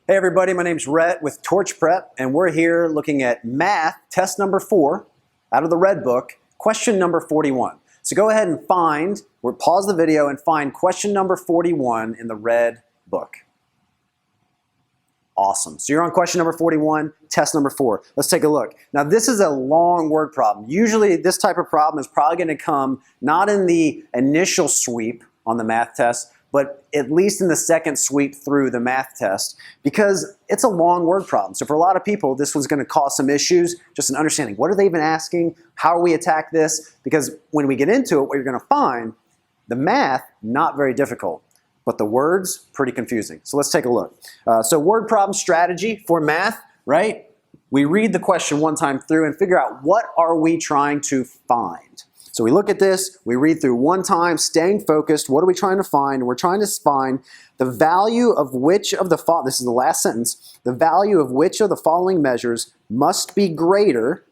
Hey everybody, my name's Rhett with TorchPrep, and we're here looking at math test number 4 out of the red book, question number 41. So go ahead and pause the video and find question number 41 in the red book. Awesome. So you're on question number 41, test number 4. Let's take a look. Now this is a long word problem. Usually this type of problem is probably going to come not in the initial sweep on the math test, but at least in the second sweep through the math test, because it's a long word problem. So for a lot of people, this one's going to cause some issues, just in understanding what are they even asking, how are we attack this, because when we get into it, what you're going to find, the math, not very difficult, but the words, pretty confusing. So let's take a look. So word problem strategy for math, right? We read the question one time through and figure out what are we trying to find. So we look at this, we read through one time, staying focused. What are we trying to find? We're trying to find the value of which of the following, this is the last sentence, the value of which of the following measures must be greater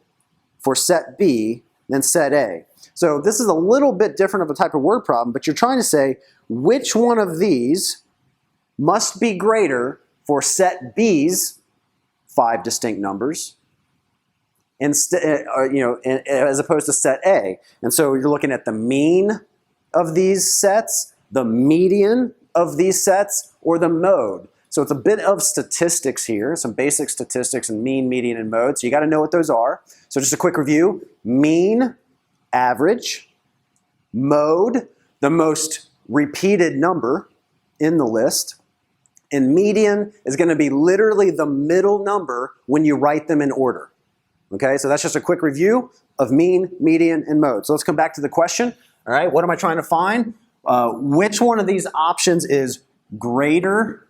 for set B than set A. So this is a little bit different of a type of word problem, but you're trying to say which one of these must be greater for set B's 5 distinct numbers, as opposed to set A. And so you're looking at the mean of these sets, the median of these sets, or the mode. So it's a bit of statistics here, some basic statistics and mean, median, and mode. So you got to know what those are. So just a quick review. Mean, average. Mode, the most repeated number in the list. And median is going to be literally the middle number when you write them in order. Okay, so that's just a quick review of mean, median, and mode. So let's come back to the question. All right, what am I trying to find? Which one of these options is greater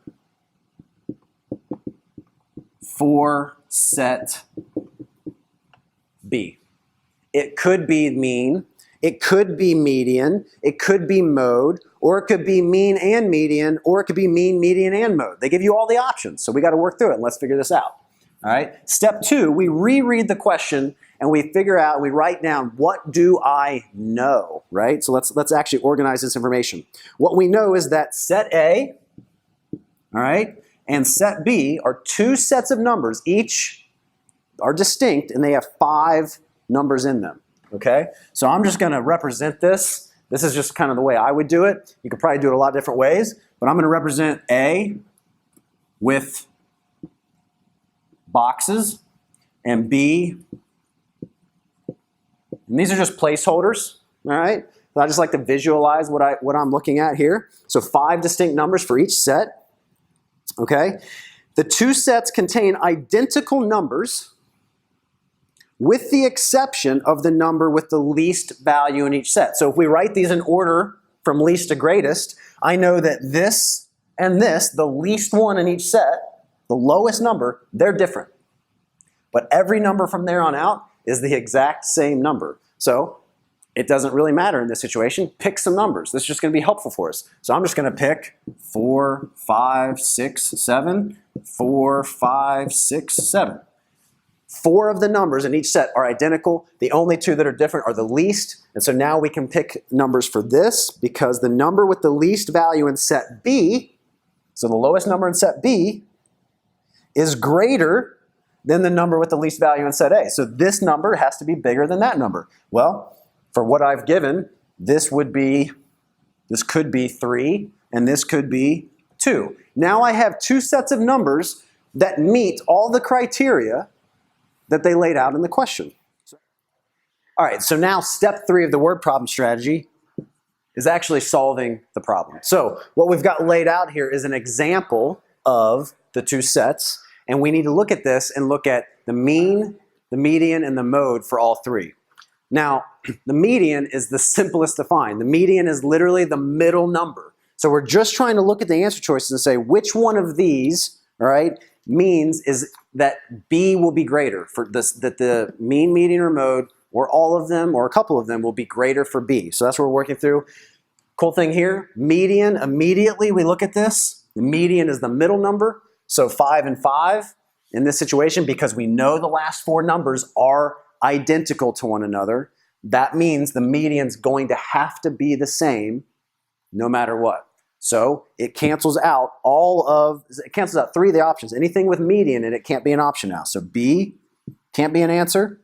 for set B? It could be mean, it could be median, it could be mode, or it could be mean and median, or it could be mean, median, and mode. They give you all the options, so we got to work through it, and let's figure this out. All right. Step 2, we reread the question and we figure out, we write down, what do I know, right? So let's actually organize this information. What we know is that set A, all right, and set B are 2 sets of numbers. Each are distinct and they have 5 numbers in them, okay? So I'm just going to represent this. This is just kind of the way I would do it. You could probably do it a lot of different ways, but I'm going to represent A with boxes, and B, and these are just placeholders, all right? So I just like to visualize what I'm looking at here. So 5 distinct numbers for each set, okay? The 2 sets contain identical numbers with the exception of the number with the least value in each set. So if we write these in order from least to greatest, I know that this and this, the least one in each set, the lowest number, they're different. But every number from there on out is the exact same number. So it doesn't really matter in this situation. Pick some numbers. This is just going to be helpful for us. So I'm just going to pick 4, 5, 6, 7, 4, 5, 6, 7. 4 of the numbers in each set are identical. The only 2 that are different are the least. And so now we can pick numbers for this because the number with the least value in set B, so the lowest number in set B, is greater than the number with the least value in set A. So this number has to be bigger than that number. Well, for what I've given, this could be 3, and this could be 2. Now I have 2 sets of numbers that meet all the criteria that they laid out in the question. All right, so now step 3 of the word problem strategy is actually solving the problem. So what we've got laid out here is an example of the 2 sets. And we need to look at this and look at the mean, the median, and the mode for all 3. Now, the median is the simplest to find. The median is literally the middle number. So we're just trying to look at the answer choices and say which one of these, all right, means is that B will be greater for this, that the mean, median, or mode, or all of them, or a couple of them will be greater for B. So that's what we're working through. Cool thing here, median, immediately we look at this. The median is the middle number. So 5 and 5 in this situation, because we know the last 4 numbers are identical to one another, that means the median's going to have to be the same no matter what. So it cancels out three of the options. Anything with median in it can't be an option now. So B can't be an answer,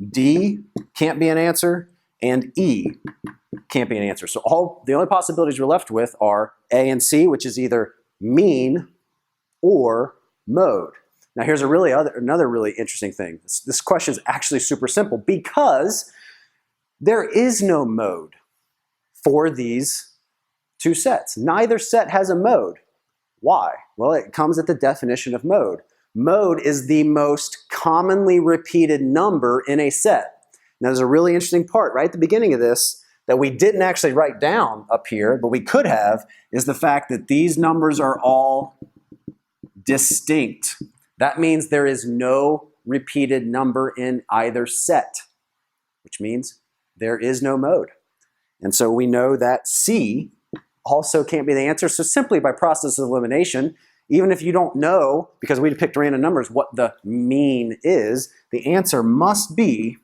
D can't be an answer, and E can't be an answer. So the only possibilities we're left with are A and C, which is either mean or mode. Now here's another really interesting thing. This question is actually super simple because there is no mode for these two sets. Neither set has a mode. Why? Well, it comes at the definition of mode. Mode is the most commonly repeated number in a set. Now there's a really interesting part right at the beginning of this that we didn't actually write down up here, but we could have, is the fact that these numbers are all distinct. That means there is no repeated number in either set, which means there is no mode. And so we know that C also can't be the answer. So simply by process of elimination, even if you don't know, because we picked random numbers, what the mean is, the answer must be